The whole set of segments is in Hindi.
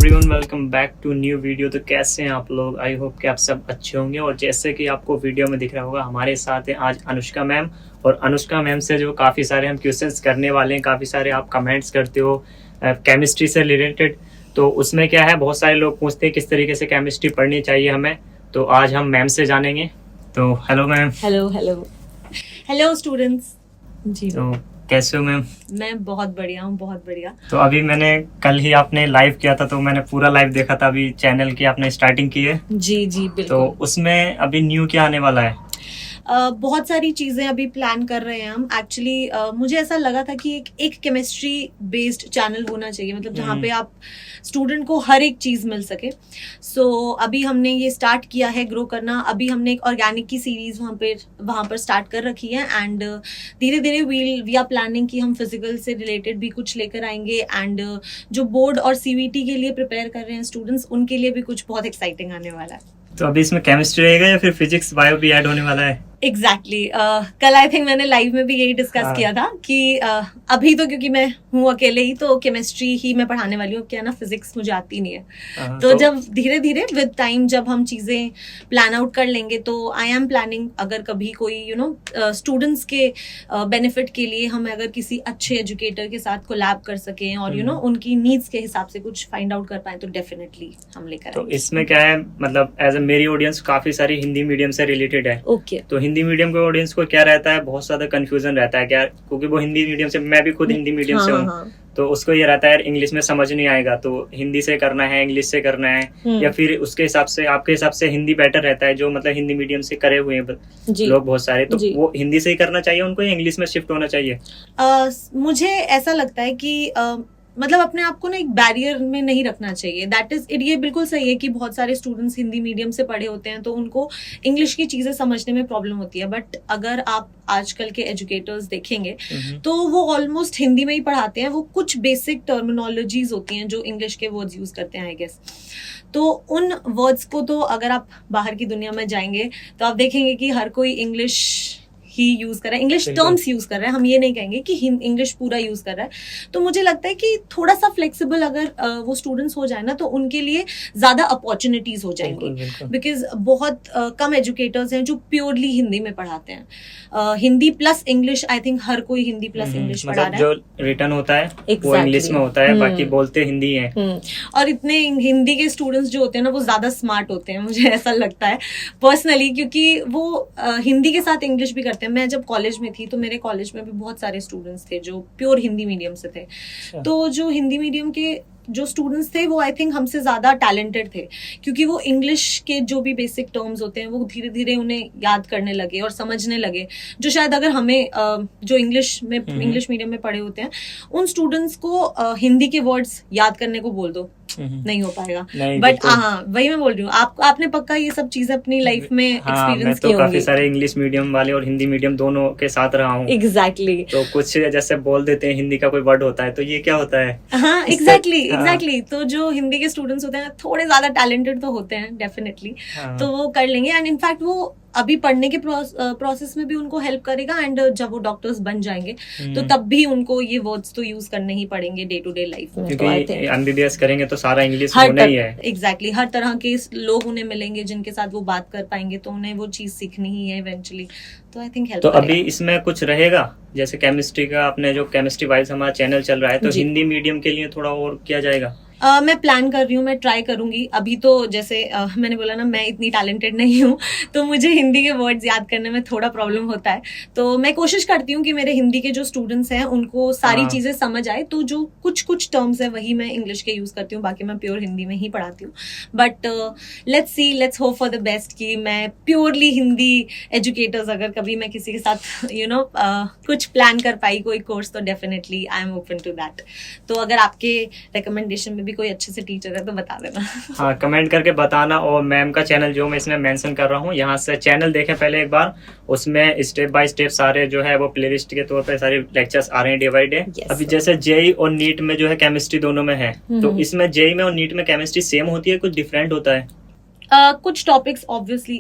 Everyone, welcome back to new video. तो कैसे हैं आप लोग? आई होप कि आप सब अच्छे होंगे। और जैसे कि आपको वीडियो में दिख रहा होगा, हमारे साथ हैं आज अनुष्का मैम। और अनुष्का मैम से जो काफ़ी सारे हम क्वेश्चंस करने वाले हैं, काफ़ी सारे आप कमेंट्स करते हो केमिस्ट्री से रिलेटेड। तो उसमें क्या है, बहुत सारे लोग पूछते हैं किस तरीके से केमिस्ट्री पढ़नी चाहिए हमें। तो आज हम मैम से जानेंगे। तो hello ma'am. Hello hello hello students. जी तो कैसे हो मैम? मैं बहुत बढ़िया हूँ, बहुत बढ़िया। तो अभी मैंने कल ही आपने लाइव किया था, तो मैंने पूरा लाइव देखा था। अभी चैनल की आपने स्टार्टिंग की है। जी जी बिल्कुल। तो उसमें अभी न्यू क्या आने वाला है? बहुत सारी चीज़ें अभी प्लान कर रहे हैं हम। एक्चुअली मुझे ऐसा लगा था कि एक केमिस्ट्री बेस्ड चैनल होना चाहिए, मतलब जहाँ पे आप स्टूडेंट को हर एक चीज़ मिल सके। सो अभी हमने ये स्टार्ट किया है ग्रो करना। अभी हमने एक ऑर्गेनिक की सीरीज़ वहाँ पर स्टार्ट कर रखी है। एंड धीरे धीरे वी आर प्लानिंग कि हम फिजिकल से रिलेटेड भी कुछ लेकर आएंगे। एंड जो बोर्ड और सीवीटी के लिए प्रिपेयर कर रहे हैं स्टूडेंट्स, उनके लिए भी कुछ बहुत एक्साइटिंग आने वाला है। तो अभी इसमें केमिस्ट्री रहेगा या फिर फिजिक्स बायो भी ऐड होने वाला है? एग्जैक्टली कल आई थिंक मैंने लाइव में भी यही डिस्कस किया था कि अभी तो क्योंकि मैं हूँ अकेले ही, तो केमिस्ट्री ही मैं पढ़ाने वाली हूँ। क्या ना, फिजिक्स मुझे आती नहीं है। तो जब धीरे धीरे विद टाइम जब हम चीज़ें प्लान आउट कर लेंगे, तो आई एम प्लानिंग अगर कभी कोई स्टूडेंट्स के बेनिफिट के लिए हम अगर किसी अच्छे एजुकेटर के साथ कोलैब कर सकें और उनकी नीड्स के हिसाब से कुछ फाइंड आउट कर पाए, तो डेफिनेटली हम लेकर तो इसमें क्या है, मतलब एज ए मेरी ऑडियंस काफी सारी हिंदी मीडियम से रिलेटेड है। ओके। तो हिंदी मीडियम के ऑडियंस को क्या रहता है, बहुत ज्यादा कंफ्यूजन रहता है क्या, क्योंकि वो हिंदी मीडियम से, मैं भी खुद हिंदी मीडियम से हूँ। तो उसको ये रहता है इंग्लिश में समझ नहीं आएगा, तो हिंदी से करना है, इंग्लिश से करना है, या फिर उसके हिसाब से आपके हिसाब से हिंदी बेटर रहता है, जो मतलब हिंदी मीडियम से करे हुए हैं लोग बहुत सारे। तो वो हिंदी से ही करना चाहिए उनको या इंग्लिश में शिफ्ट होना चाहिए? मुझे ऐसा लगता है कि मतलब अपने आप को ना एक बैरियर में नहीं रखना चाहिए। That is it. ये बिल्कुल सही है कि बहुत सारे स्टूडेंट्स हिंदी मीडियम से पढ़े होते हैं, तो उनको इंग्लिश की चीजें समझने में प्रॉब्लम होती है। बट अगर आप आजकल के एजुकेटर्स देखेंगे तो वो ऑलमोस्ट हिंदी में ही पढ़ाते हैं। वो कुछ बेसिक टर्मिनोलॉजीज होती हैं जो इंग्लिश के वर्ड्स यूज करते हैं, आई गेस। तो उन वर्ड्स को तो अगर आप बाहर की दुनिया में जाएंगे तो आप देखेंगे कि हर कोई इंग्लिश ही यूज कर रहा है, इंग्लिश टर्म्स यूज कर रहा है। हम ये नहीं कहेंगे कि इंग्लिश पूरा यूज कर रहा है। तो मुझे लगता है कि थोड़ा सा फ्लेक्सिबल अगर वो स्टूडेंट्स हो जाए ना, तो उनके लिए ज्यादा अपॉर्चुनिटीज हो जाएंगी। बिकॉज बहुत कम एजुकेटर्स हैं जो प्योरली हिंदी में पढ़ाते हैं। Hindi plus English, I think हर कोई हिंदी प्लस इंग्लिश पढ़ा रहा है। जो रिटर्न होता है वो इंग्लिश में होता है, बाकी बोलते हिंदी है। और इतने हिंदी के स्टूडेंट्स जो होते हैं ना, वो ज्यादा स्मार्ट होते हैं, मुझे ऐसा लगता है पर्सनली, क्योंकि वो हिंदी के साथ इंग्लिश भी करते हैं। मैं जब कॉलेज में थी तो मेरे कॉलेज में भी बहुत सारे स्टूडेंट्स थे जो प्योर हिंदी मीडियम से थे। तो जो हिंदी मीडियम के जो स्टूडेंट्स थे वो आई थिंक हमसे ज्यादा टैलेंटेड थे, क्योंकि वो इंग्लिश के जो भी बेसिक टर्म्स होते हैं वो धीरे धीरे उन्हें याद करने लगे और समझने लगे, जो शायद अगर हमें जो इंग्लिश मीडियम में पढ़े होते हैं उन स्टूडेंट्स को हिंदी के वर्ड्स याद करने को बोल दो, नहीं हो पाएगा। बट हाँ, वही मैं बोल रही हूँ, आपने पक्का ये सब चीजें अपनी लाइफ में एक्सपीरियंस की होंगी। काफी सारे इंग्लिश मीडियम वाले और हिंदी मीडियम दोनों के साथ रहा हूँ। एग्जैक्टली। तो कुछ जैसे बोल देते हैं हिंदी का कोई वर्ड होता है, तो ये क्या होता है? हाँ एग्जैक्टली। तो जो हिंदी के स्टूडेंट्स होते हैं थोड़े ज्यादा टैलेंटेड तो होते हैं डेफिनेटली। तो वो कर लेंगे। एंड इनफैक्ट वो अभी पढ़ने के प्रोसेस में भी उनको हेल्प करेगा। एंड जब वो डॉक्टर्स बन जाएंगे तो तब भी उनको ये वर्ड्स तो यूज करने ही पड़ेंगे डे टू डे लाइफ में। क्योंकि एमबीबीएस करेंगे तो सारा इंग्लिश होना ही है। एग्जैक्टली। हर तरह के लोग उन्हें मिलेंगे जिनके साथ वो बात कर पाएंगे, तो उन्हें वो चीज सीखनी ही है इवेंचुअली। तो आई थिंक हेल्प तो अभी इसमें कुछ रहेगा, जैसे केमिस्ट्री का, अपने जो केमिस्ट्री वाइज हमारा चैनल चल रहा है, तो हिंदी मीडियम के लिए थोड़ा और किया जाएगा? मैं प्लान कर रही हूँ, मैं ट्राई करूंगी। अभी तो जैसे मैंने बोला ना, मैं इतनी टैलेंटेड नहीं हूँ, तो मुझे हिंदी के वर्ड्स याद करने में थोड़ा प्रॉब्लम होता है। तो मैं कोशिश करती हूँ कि मेरे हिंदी के जो स्टूडेंट्स हैं उनको सारी चीजें समझ आए। तो जो कुछ टर्म्स है वही मैं इंग्लिश के यूज करती हूँ, बाकी मैं प्योर हिंदी में ही पढ़ाती हूँ। But let's hope for the best कि मैं प्योरली हिंदी एजुकेटर्स, अगर कभी मैं किसी के साथ कुछ प्लान कर पाई कोई कोर्स, तो definitely I am open to that. तो अगर आपके रिकमेंडेशन में भी कोई अच्छे से टीचर है तो बता देना। हाँ, कमेंट करके बताना। और मैम का चैनल जो मैं इसमें मेंशन कर रहा हूँ, यहाँ से चैनल देखें पहले एक बार, उसमें स्टेप बाय स्टेप सारे जो है वो प्लेलिस्ट के तौर पे सारे लेक्चर्स आ रहे हैं, डिवाइड है। अभी जैसे जेई और नीट में जो है केमिस्ट्री दोनों में है, तो इसमें जेई में और नीट में केमिस्ट्री सेम होती है, कुछ डिफरेंट होता है? कुछ टॉपिक्स ऑब्वियसली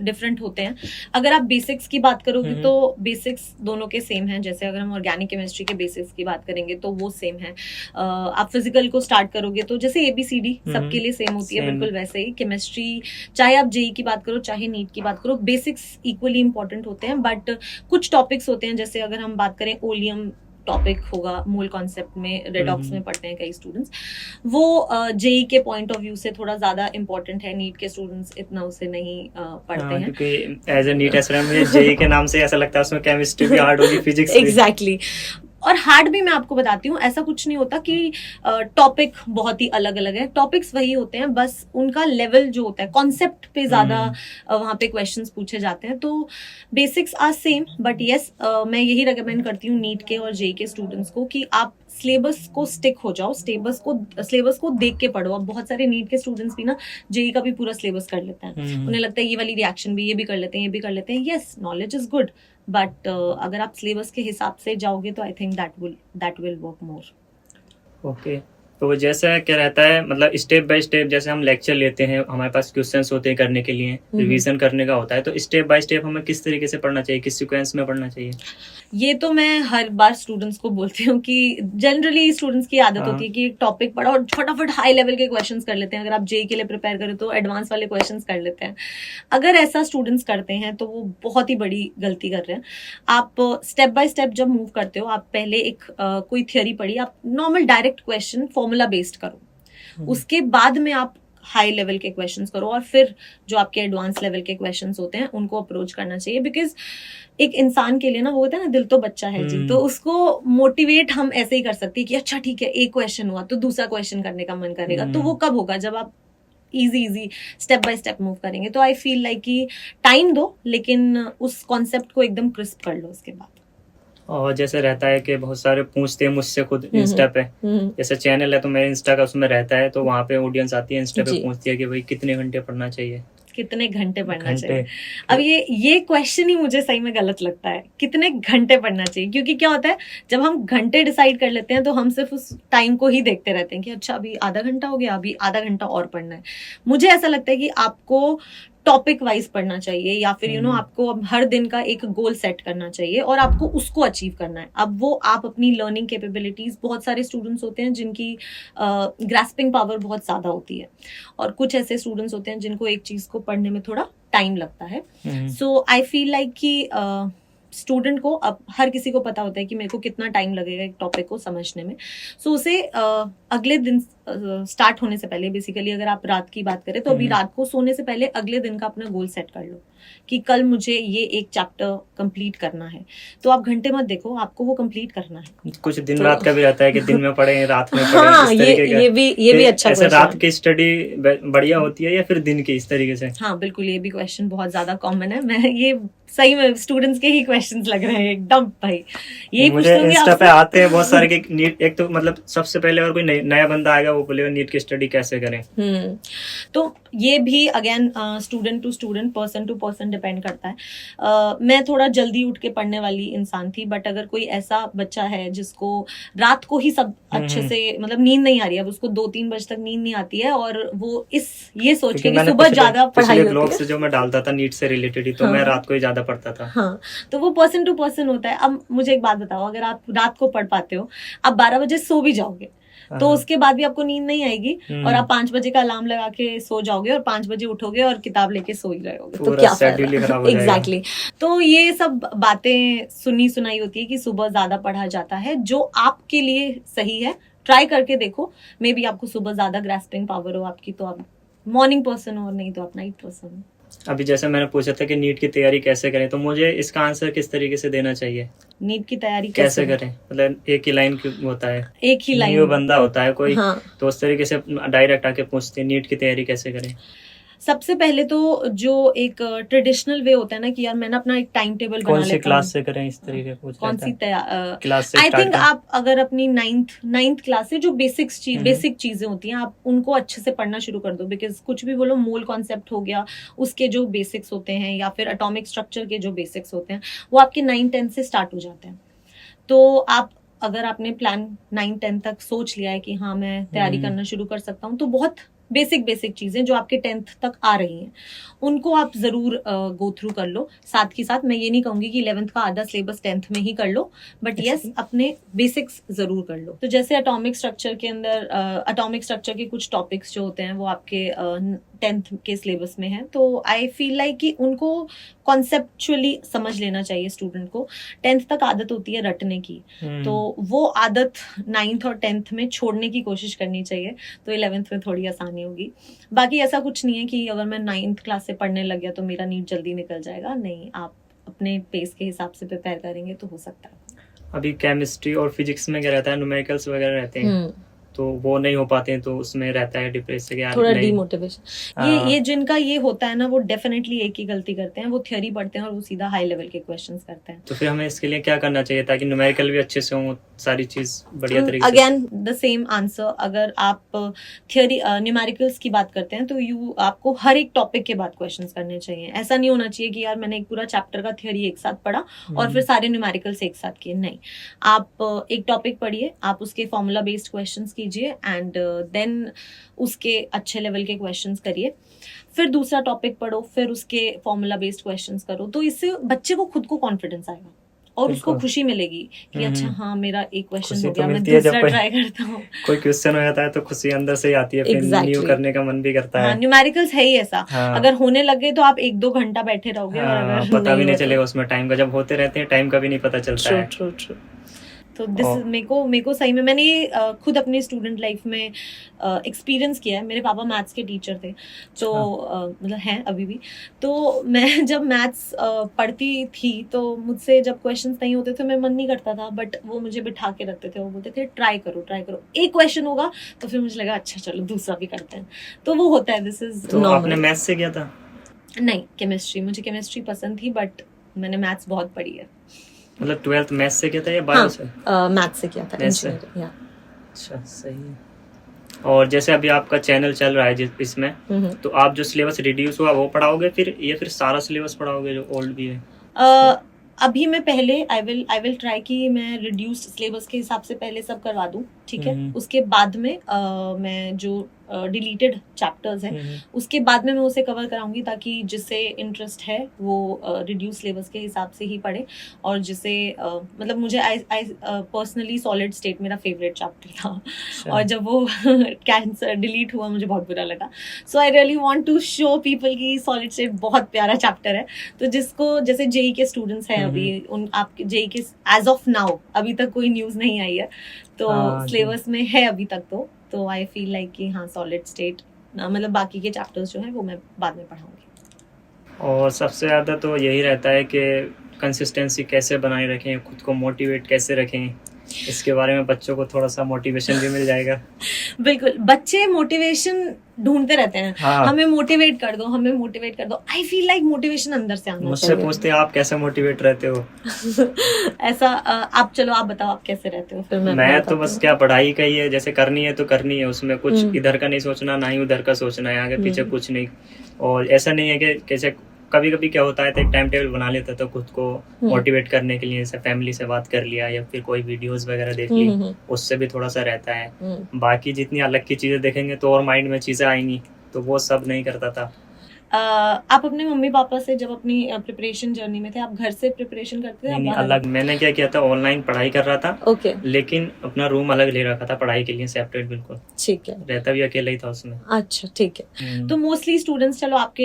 डिफरेंट होते हैं. अगर आप बेसिक्स की बात करोगे तो बेसिक्स दोनों के सेम हैं. जैसे अगर हम ऑर्गेनिक केमिस्ट्री के बेसिक्स की बात करेंगे तो वो सेम है. आप फिजिकल को स्टार्ट करोगे तो जैसे ABCD सबके लिए सेम होती है, बिल्कुल वैसे ही केमिस्ट्री, चाहे आप JEE की बात करो चाहे नीट की बात करो, बेसिक्स इक्वली इंपॉर्टेंट होते हैं. बट कुछ टॉपिक्स होते हैं, जैसे अगर हम बात करें ओलियम टॉपिक होगा मोल कॉन्सेप्ट में, रेडॉक्स में पढ़ते हैं कई स्टूडेंट्स, वो JEE के पॉइंट ऑफ व्यू से थोड़ा ज्यादा इंपॉर्टेंट है. नीट के स्टूडेंट्स इतना उसे नहीं पढ़ते हैं, क्योंकि एज ए नीट एस्पिरेंट मुझे JEE के नाम से ऐसा लगता है उसमें केमिस्ट्री भी हार्ड होगी, फिजिक्स एग्जैक्टली. और हार्ड भी मैं आपको बताती हूँ, ऐसा कुछ नहीं होता कि टॉपिक बहुत ही अलग अलग है. टॉपिक्स वही होते हैं, बस उनका लेवल जो होता है कॉन्सेप्ट पे ज्यादा वहां पे क्वेश्चंस पूछे जाते हैं. तो basics are same, but yes मैं यही रेकमेंड करती हूँ नीट के और JEE के स्टूडेंट्स को कि आप सिलेबस को स्टिक हो जाओ, सिलेबस को देख के पढ़ो. अब बहुत सारे नीट के स्टूडेंट्स भी ना JEE का भी पूरा सिलेबस कर लेते हैं. उन्हें लगता है ये वाली रिएक्शन भी, ये भी कर लेते हैं, ये भी कर लेते हैं. Yes, knowledge is good, but अगर आप सिलेबस के हिसाब से जाओगे तो I think that will work more. Okay. तो जैसा क्या रहता है, मतलब स्टेप बाय स्टेप, जैसे हम लेक्चर लेते हैं, हमारे पास क्वेश्चंस होते हैं करने के लिए, रिवीजन करने का होता है, तो स्टेप बाय स्टेप हमें किस तरीके से पढ़ना चाहिए, किस सीक्वेंस में पढ़ना चाहिए? ये तो मैं हर बार स्टूडेंट्स को बोलती हूँ कि जनरली स्टूडेंट्स की आदत होती है कि एक टॉपिक पढ़ा और फटाफट हाई लेवल के क्वेश्चंस कर लेते हैं. अगर आप JEE के लिए प्रिपेयर करें तो एडवांस वाले क्वेश्चंस कर लेते हैं. अगर ऐसा स्टूडेंट्स करते हैं तो वो बहुत ही बड़ी गलती कर रहे हैं. आप स्टेप बाय स्टेप जब मूव करते हो, आप पहले एक कोई थियोरी पढ़ी, आप normal direct question formula based करो, उसके बाद में आप हाई लेवल के क्वेश्चंस करो, और फिर जो आपके एडवांस लेवल के क्वेश्चंस होते हैं उनको अप्रोच करना चाहिए. बिकॉज एक इंसान के लिए ना, वो होता है ना, दिल तो बच्चा है जी, तो उसको मोटिवेट हम ऐसे ही कर सकते हैं कि अच्छा ठीक है, एक क्वेश्चन हुआ तो दूसरा क्वेश्चन करने का मन करेगा. तो वो कब होगा? जब आप easy step by step move करेंगे. तो आई फील लाइक कि टाइम दो, लेकिन उस कॉन्सेप्ट को एकदम क्रिस्प कर लो उसके बाद. और जैसे रहता है कि बहुत सारे पूछते हैं मुझसे खुद इंस्टा पे, जैसे चैनल है तो मेरे इंस्टा का उसमें रहता है, तो वहाँ पे ऑडियंस आती है इंस्टा पे, पूछती है कि भाई कितने घंटे पढ़ना चाहिए, कितने घंटे पढ़ना चाहिए. अब ये क्वेश्चन ही मुझे सही में गलत लगता है, कितने घंटे पढ़ना चाहिए. क्योंकि क्या होता है, जब हम घंटे डिसाइड कर लेते हैं तो हम सिर्फ उस टाइम को ही देखते रहते हैं कि अच्छा अभी आधा घंटा हो गया, अभी आधा घंटा और पढ़ना है. मुझे ऐसा लगता है कि आपको टॉपिक वाइज पढ़ना चाहिए, या फिर आपको अब हर दिन का एक गोल सेट करना चाहिए और आपको उसको अचीव करना है. अब वो आप अपनी लर्निंग कैपेबिलिटीज, बहुत सारे स्टूडेंट्स होते हैं जिनकी ग्रास्पिंग पावर बहुत ज्यादा होती है, और कुछ ऐसे स्टूडेंट्स होते हैं जिनको एक चीज को पढ़ने में थोड़ा टाइम लगता है. सो आई फील लाइक कि स्टूडेंट को, अब हर किसी को पता होता है कि मेरे को कितना टाइम लगेगा एक टॉपिक को समझने में. सो उसे अगले दिन स्टार्ट होने से पहले, बेसिकली अगर आप रात की बात करें तो अभी रात को सोने से पहले अगले दिन का अपना गोल सेट कर लो कि कल मुझे ये एक चैप्टर कंप्लीट करना है. तो आप घंटे मत देखो, आपको वो कंप्लीट करना है. कुछ दिन रात का भी रहता है कि दिन में पढ़े, रात में पढ़े. हाँ, ये भी अच्छा ऐसे रात की स्टडी बढ़िया होती है या फिर दिन की, इस तरीके से? हाँ बिल्कुल, ये भी क्वेश्चन बहुत ज्यादा कॉमन है. मैं ये सही में स्टूडेंट्स के ही क्वेश्चंस लग रहे हैं एकदम. भाई यही मुझे इंस्टा पे आते हैं बहुत सारे कि नीट, एक तो मतलब सबसे पहले अगर कोई नया बंदा आएगा वो बोलेगा नीट की स्टडी कैसे करें. तो ये भी again student to student, person to person depend करता है. मैं थोड़ा जल्दी उठ के पढ़ने वाली इंसान थी, बट अगर कोई ऐसा बच्चा है जिसको रात को ही सब अच्छे से, मतलब नींद नहीं आ रही है, अब उसको 2-3 बजे तक नींद नहीं आती है, और वो ये सोच के कि सुबह ज्यादा पढ़ाई होती है. ब्लॉग से जो मैं डालता था नीट से रिलेटेड ही, तो मैं रात को ही ज्यादा पढ़ता था. हाँ, तो वो पर्सन टू पर्सन होता है. अब मुझे एक बात बताओ, अगर आप रात को पढ़ पाते हो, आप 12 बजे सो भी जाओगे तो उसके बाद भी आपको नींद नहीं आएगी, और आप 5 बजे का अलार्म लगा के सो जाओगे और 5 बजे उठोगे और किताब लेके सो ही रहे होगे, तो क्या फायदा. एग्जैक्टली. तो ये सब बातें सुनी सुनाई होती है कि सुबह ज्यादा पढ़ा जाता है, जो आपके लिए सही है. ट्राई करके देखो, मे बी आपको सुबह ज्यादा ग्रास्पिंग पावर हो आपकी, तो आप मॉर्निंग पर्सन हो, और नहीं तो आप नाइट पर्सन हो. अभी जैसे मैंने पूछा था कि नीट की तैयारी कैसे करें, तो मुझे इसका आंसर किस तरीके से देना चाहिए? नीट की तैयारी कैसे करें, मतलब एक ही लाइन होता है, एक ही लाइन, न्यू बंदा होता है कोई, हाँ. तो उस तरीके से डायरेक्ट आके पूछते हैं नीट की तैयारी कैसे करें? सबसे पहले तो जो एक ट्रेडिशनल वे होता है ना कि यार मैं ना अपना एक टाइम टेबल बना लेता हूँ. कौन सी क्लास से करें इस तरीके से? कौन सी क्लास से? आई थिंक आप अगर अपनी नाइन्थ क्लास से जो बेसिक चीजें होती हैं, आप उनको अच्छे से पढ़ना शुरू कर दो. बिकॉज कुछ भी बोलो, मोल कॉन्सेप्ट हो गया, उसके जो बेसिक्स होते हैं, या फिर एटॉमिक स्ट्रक्चर के जो बेसिक्स होते हैं, वो आपके 9-10 से स्टार्ट हो जाते हैं. तो आप, अगर आपने प्लान 9-10 तक सोच लिया है कि हाँ मैं तैयारी करना शुरू कर सकता हूँ, तो बहुत बेसिक बेसिक चीजें जो आपके 10th तक आ रही हैं उनको आप जरूर गो थ्रू कर लो। साथ ही साथ मैं ये नहीं कहूंगी कि 11th का आधा सिलेबस 10th में ही कर लो, बट यस अपने बेसिक्स जरूर कर लो। तो जैसे एटॉमिक स्ट्रक्चर के अंदर एटॉमिक स्ट्रक्चर के कुछ टॉपिक्स जो होते हैं वो आपके 10th के सिलेबस में है, तो आई फील लाइक कि उनको कॉन्सेप्चुअली समझ लेना चाहिए स्टूडेंट को। 10th तक आदत होती है रटने की, तो वो आदत 9th और 10th में छोड़ने की कोशिश करनी चाहिए, तो 11th में थोड़ी आसानी होगी। बाकी ऐसा कुछ नहीं है कि अगर मैं 9th क्लास से पढ़ने लग गया तो मेरा नीट जल्दी निकल जाएगा, नहीं, आप अपने पेस के हिसाब से प्रिपेयर करेंगे तो हो सकता है। अभी केमिस्ट्री और फिजिक्स में क्या रहता है, न्यूमेरिकल्स वगैरह रहते हैं, तो वो नहीं हो पाते हैं, तो उसमें रहता है डिप्रेशन के थोड़ा डिमोटिवेशन। ये जिनका ये होता है ना, वो डेफिनेटली एक ही गलती करते हैं, वो थ्योरी पढ़ते हैं और वो सीधा हाई लेवल के क्वेश्चंस करते हैं। तो फिर हमें इसके लिए क्या करना चाहिए ताकि न्यूमेरिकल भी अच्छे से हो, सारी चीज बढ़िया तरीके से? अगेन द सेम आंसर, अगर आप थ्योरी न्यूमेरिकल्स की बात करते हैं तो आपको हर एक टॉपिक के बाद क्वेश्चंस करने चाहिए। ऐसा नहीं होना चाहिए कि यार मैंने एक पूरा चैप्टर का थ्योरी एक साथ पढ़ा और फिर सारे न्यूमेरिकल्स एक साथ किए, नहीं। आप एक टॉपिक पढ़िए, आप उसके फॉर्मूला बेस्ड क्वेश्चंस कीजिए एंड देन उसके अच्छे लेवल के क्वेश्चंस करिए, फिर दूसरा टॉपिक पढ़ो, फिर उसके फॉर्मूला बेस्ड क्वेश्चंस करो, तो इससे बच्चे को खुद को कॉन्फिडेंस आएगा और उसको खुशी मिलेगी कि अच्छा हाँ मेरा एक क्वेश्चन हो गया, मैं दूसरा ट्राई करता हूँ। कोई क्वेश्चन हो जाता है तो खुशी अंदर से ही आती है, फिर न्यू करने का मन भी करता है। न्यूमेरिकल्स है ही ऐसा, अगर होने लगे तो आप 1-2 घंटा बैठे रहोगे और अगर पता भी नहीं चलेगा उसमें टाइम का, जब होते रहते हैं टाइम का भी नहीं पता चलता है। ट्रू। तो दिस मेरे को सही में मैंने ये खुद अपनी स्टूडेंट लाइफ में एक्सपीरियंस किया है। मेरे पापा मैथ्स के टीचर थे, तो मतलब हैं अभी भी। तो मैं जब मैथ्स पढ़ती थी तो मुझसे जब क्वेश्चंस नहीं होते थे, मैं मन नहीं करता था, बट वो मुझे बिठा के रखते थे, वो बोलते थे ट्राई करो, एक क्वेश्चन होगा तो फिर मुझे लगा अच्छा चलो दूसरा भी करते हैं, तो वो होता है। दिस इज तो आपने मैथ्स से किया था? नहीं, केमिस्ट्री, मुझे केमिस्ट्री पसंद थी, बट मैंने मैथ्स बहुत पढ़ी है। मतलब 12th मैथ्स से किया था या बायो से? मैथ्स से किया था, इंजीनियरिंग। अच्छा, सही है। और जैसे अभी आपका चैनल चल रहा है इसमें, तो आप जो सिलेबस रिड्यूस हुआ वो पढ़ाओगे फिर, या फिर सारा सिलेबस पढ़ाओगे जो ओल्ड भी है? अभी मैं पहले आई विल ट्राई कि मैं रिड्यूस्ड सिलेबस के हिसाब से पहले सब करवा दूं, ठीक है। उसके बाद में मैं जो डिलीटेड चैप्टर्स हैं उसके बाद में मैं उसे कवर कराऊंगी, ताकि जिससे इंटरेस्ट है वो रिड्यूस सिलेबस के हिसाब से ही पढ़े, और जिसे मतलब मुझे पर्सनली सॉलिड स्टेट मेरा फेवरेट चैप्टर था, और जब वो कैंसर डिलीट हुआ मुझे बहुत बुरा लगा। So I really want to show people की सॉलिड स्टेट बहुत प्यारा चैप्टर है। तो जिसको जैसे जेई के स्टूडेंट्स हैं अभी, उन आपके जेई के एज ऑफ नाउ अभी तक कोई न्यूज नहीं आई है, तो सिलेबस में है अभी तक, तो आई फील लाइक कि हाँ सॉलिड स्टेट मतलब बाकी के चैप्टर्स जो हैं वो मैं बाद में पढ़ाऊंगी। और सबसे ज़्यादा तो यही रहता है कि कंसिस्टेंसी कैसे बनाए रखें, खुद को मोटिवेट कैसे रखें, इसके बारे में बच्चों को थोड़ा सा मोटिवेशन भी मिल जाएगा। बिल्कुल, बच्चे मोटिवेशन ढूंढते रहते हैं। हाँ। हमें मोटिवेट कर दो, हमें मोटिवेट कर दो। आई फील लाइक मोटिवेशन अंदर से आना चाहिए। मुझसे पूछते हैं आप कैसे मोटिवेट रहते हो? ऐसा आप चलो आप बताओ आप कैसे रहते हो, फिर मैं तो बस क्या, पढ़ाई का ही है, जैसे करनी है तो करनी है, उसमें कुछ इधर का नहीं सोचना, ना ही उधर का सोचना है, आगे पीछे कुछ नहीं। और ऐसा नहीं है कि कैसे कभी कभी क्या होता है तो एक टाइम टेबल बना लेता है, तो खुद को मोटिवेट करने के लिए जैसे फैमिली से बात कर लिया या फिर कोई वीडियोस वगैरह देख ली, उससे भी थोड़ा सा रहता है। बाकी जितनी अलग की चीजें देखेंगे तो और माइंड में चीजें आएंगी, तो वो सब नहीं करता था। आप अपने मम्मी पापा से जब अपनी प्रिपरेशन जर्नी में थे, आप घर से प्रिपरेशन करते थे? नहीं, अलग। मैंने क्या किया था, ऑनलाइन पढ़ाई कर रहा था। ओके। लेकिन अपना रूम अलग ले रखा था पढ़ाई के लिए, सेपरेट बिल्कुल। ठीक है। रहता भी अकेला ही था उसमें। अच्छा, ठीक है। तो मोस्टली स्टूडेंट्स, चलो आपके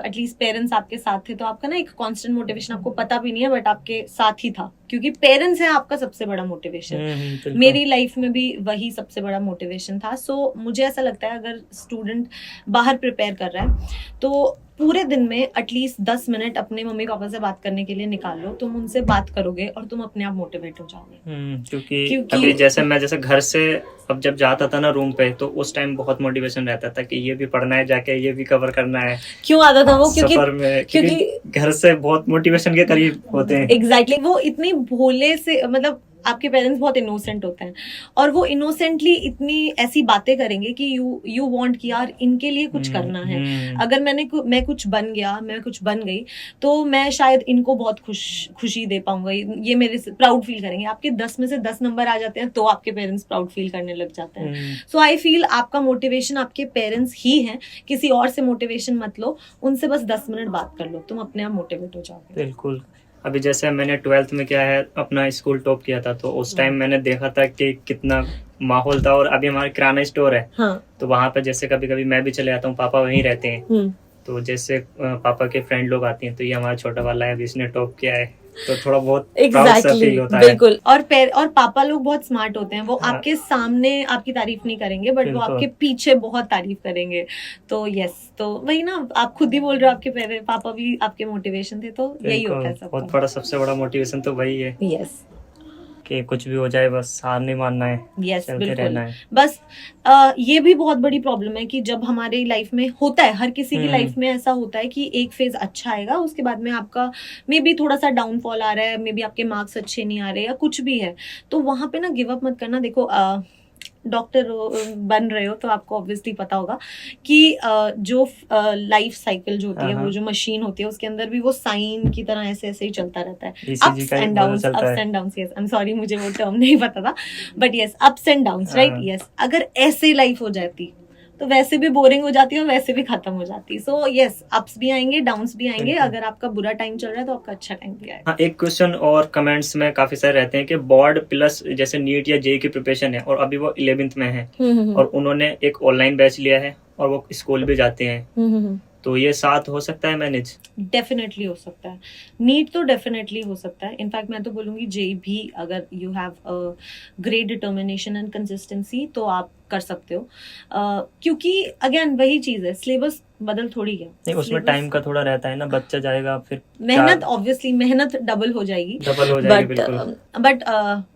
एटलीस्ट पेरेंट्स आपके साथ थे, तो आपका ना एक कांस्टेंट मोटिवेशन आपको पता भी नहीं है बट आपके साथ ही था, क्योंकि पेरेंट्स हैं आपका सबसे बड़ा मोटिवेशन। मेरी लाइफ में भी वही सबसे बड़ा मोटिवेशन था। सो मुझे ऐसा लगता है अगर स्टूडेंट बाहर प्रिपेयर कर रहा है तो पूरे दिन में एटलीस्ट 10 मिनट अपने मम्मी पापा से बात करने के लिए निकाल लो। तुम उनसे बात करोगे और तुम अपने आप मोटिवेट हो जाओगे। क्योंकि अभी जैसे मैं घर से अब जब जाता था ना रूम पे, तो उस टाइम बहुत मोटिवेशन रहता था कि ये भी पढ़ना है, जाके ये भी कवर करना है। क्यों आता था वो? क्योंकि घर से बहुत मोटिवेशन के करीब होते हैं। एग्जैक्टली वो इतनी भोले से, मतलब आपके पेरेंट्स बहुत इनोसेंट होते हैं और वो इनोसेंटली इतनी ऐसी बातें करेंगे कि यू वांट कि यार इनके लिए कुछ करना है। अगर मैं कुछ बन गया, मैं कुछ बन गई, तो मैं शायद इनको बहुत खुशी दे पाऊंगा, ये मेरे से प्राउड फील करेंगे। आपके 10 में से 10 नंबर आ जाते हैं तो आपके पेरेंट्स प्राउड फील करने लग जाते हैं। सो आई फील आपका मोटिवेशन आपके पेरेंट्स ही हैं, किसी और से मोटिवेशन मत लो, उनसे बस 10 मिनट बात कर लो, तुम अपने आप मोटिवेट हो जाओगे। बिल्कुल। अभी जैसे मैंने 12th में क्या है अपना स्कूल टॉप किया था, तो उस टाइम मैंने देखा था कि कितना माहौल था। और अभी हमारा किराना स्टोर है, हाँ। तो वहाँ पे जैसे कभी कभी मैं भी चले जाता हूँ, पापा वहीं रहते हैं, तो जैसे पापा के फ्रेंड लोग आते हैं तो ये हमारा छोटा वाला है, अभी इसने टॉप किया है, तो थोड़ा बहुत प्राउड सा फील होता है। बिल्कुल। और पापा लोग बहुत स्मार्ट होते हैं, वो आपके सामने आपकी तारीफ नहीं करेंगे, बट वो आपके पीछे बहुत तारीफ करेंगे। तो यस, तो वही ना, आप खुद ही बोल रहे हो आपके पापा भी आपके मोटिवेशन थे, तो यही होता है सबका। बहुत बड़ा, सबसे बड़ा मोटिवेशन तो वही है। यस, कि कुछ भी हो जाए बस हार नहीं मानना है। यस, चलते रहना है। बस ये भी बहुत बड़ी प्रॉब्लम है कि जब हमारी लाइफ में होता है, हर किसी की लाइफ में ऐसा होता है कि एक फेज अच्छा आएगा, उसके बाद में आपका मे बी थोड़ा सा डाउनफॉल आ रहा है, मे बी आपके मार्क्स अच्छे नहीं आ रहे या कुछ भी है, तो वहां पे ना गिव अप मत करना। देखो डॉक्टर बन रहे हो तो आपको ऑब्वियसली पता होगा कि जो लाइफ साइकिल जो होती है, वो जो मशीन होती है, उसके अंदर भी वो साइन की तरह ऐसे ऐसे ही चलता रहता है, ups and downs, ups and downs. Yes, I am sorry, मुझे वो टर्म नहीं पता था, but yes, ups and downs, right. Yes, अगर ऐसे लाइफ हो जाती तो वैसे भी बोरिंग हो जाती है और वैसे भी खत्म हो जाती है। सो यस, अप्स भी आएंगे, डाउन्स भी आएंगे। अगर आपका बुरा टाइम चल रहा है तो आपका अच्छा टाइम भी आएगा। हाँ, एक क्वेश्चन और कमेंट्स में काफी सारे रहते हैं कि बोर्ड प्लस जैसे नीट या जेईई की प्रिपरेशन है, और अभी वो 11th में है, और उन्होंने एक ऑनलाइन बैच लिया है और वो स्कूल भी जाते हैं, तो ये साथ हो सकता है मैनेज? डेफिनेटली हो सकता है। नीट तो डेफिनेटली हो सकता है। इनफैक्ट मैं तो बोलूंगी जेईई भी, अगर you have great determination and consistency तो आप कर सकते हो, क्योंकि अगेन वही चीज है, सिलेबस बदल थोड़ी गया। नहीं, उसमें टाइम का थोड़ा रहता है ना, बच्चा जाएगा फिर मेहनत, ऑब्वियसली मेहनत डबल हो जाएगी, बट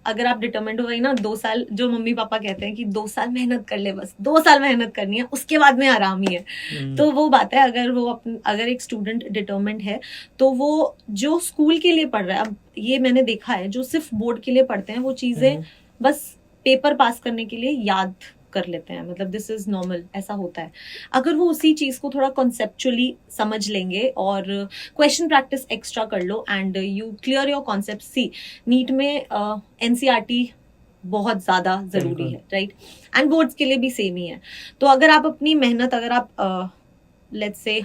अगर आप डिटरमिन्ड हो गई ना, 2 साल, जो मम्मी पापा कहते हैं कि 2 साल मेहनत कर ले, बस 2 साल मेहनत करनी है, उसके बाद में आराम ही है। तो वो बात है, अगर एक स्टूडेंट डिटरमिन्ड है तो वो जो स्कूल के लिए पढ़ रहा है, अब ये मैंने देखा है, जो सिर्फ बोर्ड के लिए पढ़ते हैं वो चीजें बस पेपर पास करने के लिए याद कर लेते हैं, मतलब दिस इज नॉर्मल, ऐसा होता है। अगर वो उसी चीज को थोड़ा कॉन्सेप्चुअली समझ लेंगे और क्वेश्चन प्रैक्टिस एक्स्ट्रा कर लो and you clear your concept. See, NEET में एनसीईआरटी बहुत ज्यादा जरूरी है, राइट, एंड बोर्ड्स के लिए भी सेम ही है। तो अगर आप अपनी मेहनत, अगर आप लेट्स से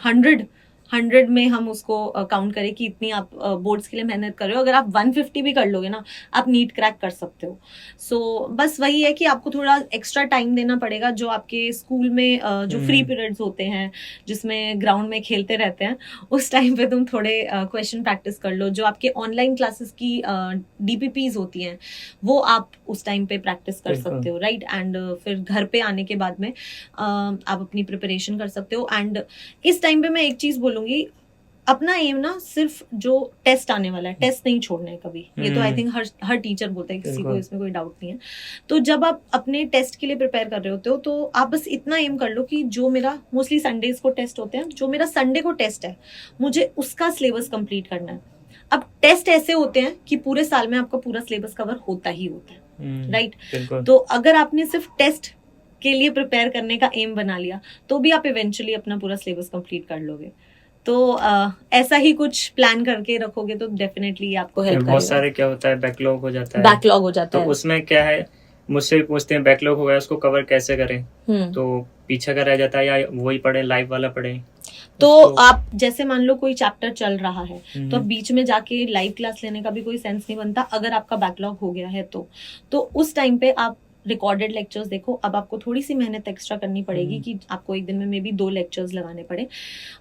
100 में हम उसको काउंट करें कि इतनी आप बोर्ड्स के लिए मेहनत कर रहे हो, अगर आप 150 भी कर लोगे ना, आप नीट क्रैक कर सकते हो। सो बस वही है कि आपको थोड़ा एक्स्ट्रा टाइम देना पड़ेगा। जो आपके स्कूल में जो फ्री पीरियड्स होते हैं, जिसमें ग्राउंड में खेलते रहते हैं, उस टाइम पे तुम थोड़े क्वेश्चन प्रैक्टिस कर लो। जो आपके ऑनलाइन क्लासेस की डीपीपीज होती हैं, वो आप उस टाइम पे प्रैक्टिस कर सकते हो, राइट। एंड फिर घर पे आने के बाद में आप अपनी प्रिपरेशन कर सकते हो। एंड इस टाइम पे मैं एक चीज बोलूंगी, अपना एम ना सिर्फ जो टेस्ट आने वाला है, टेस्ट नहीं छोड़ना है कभी। ये तो आई थिंक हर टीचर बोलता है, किसी को इसमें कोई डाउट नहीं है। तो जब आप अपने टेस्ट के लिए प्रिपेयर कर रहे होते हो, तो आप बस इतना एम कर लो कि जो मेरा, मोस्टली संडेज को टेस्ट होते हैं, जो मेरा संडे को टेस्ट है, मुझे उसका सिलेबस कंप्लीट करना है। अब टेस्ट ऐसे होते हैं कि पूरे साल में आपका पूरा सिलेबस कवर होता ही होता है, राइट। तो अगर आपने सिर्फ टेस्ट के लिए प्रिपेयर करने का एम बना लिया, तो भी आप इवेंचुअली अपना पूरा सिलेबस कंप्लीट कर लोगे। तो ऐसा ही कुछ प्लान करके रखोगे तो डेफिनेटली आपको हेल्प करेगा। बहुत सारे क्या होता है, बैकलॉग हो जाता है। बैकलॉग हो जाता है, तो उसमें क्या है, मुझसे भी पूछते हैं बैकलॉग हो गया, उसको कवर कैसे करें, तो पीछे का रह जाता है, या वही पढ़े, लाइव वाला पढ़े। तो आप जैसे मान लो कोई चैप्टर चल रहा है, तो अब बीच में जाके लाइव क्लास लेने का भी कोई सेंस नहीं बनता अगर आपका बैकलॉग हो गया है। तो उस टाइम पे आप रिकॉर्डेड लेक्चर्स देखो। अब आपको थोड़ी सी मेहनत एक्स्ट्रा करनी पड़ेगी कि आपको एक दिन में मे बी 2 लेक्चर्स लगाने पड़े,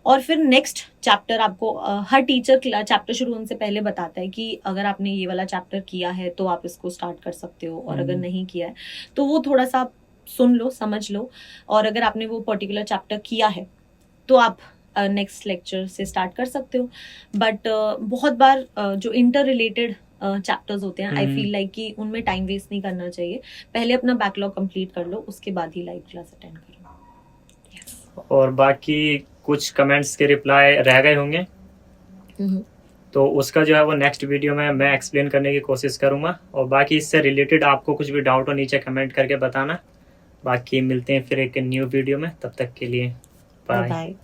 और फिर नेक्स्ट चैप्टर आपको हर टीचर चैप्टर शुरू होने से पहले बताता है कि अगर आपने ये वाला चैप्टर किया है तो आप इसको स्टार्ट कर सकते हो, और अगर नहीं किया है तो वो थोड़ा सा आप सुन लो, समझ लो, और अगर आपने वो पर्टिकुलर चैप्टर किया है तो आप नेक्स्ट लेक्चर से स्टार्ट कर सकते हो। बट बहुत बार जो इंटर रिलेटेड चैप्टर्स होते हैं, आई फील लाइक कि उनमें टाइम वेस्ट नहीं करना चाहिए। पहले अपना बैकलॉग कंप्लीट कर लो, उसके बाद ही लाइव क्लास अटेंड करो। और बाकी कुछ कमेंट्स के रिप्लाई रह गए होंगे? तो उसका जो है वो नेक्स्ट वीडियो में मैं एक्सप्लेन करने की कोशिश करूँगा। और बाकी इससे रिलेटेड आपको कुछ भी डाउट हो नीचे कमेंट करके बताना। बाकी मिलते हैं फिर एक न्यू वीडियो में, तब तक के लिए बाय। बाय।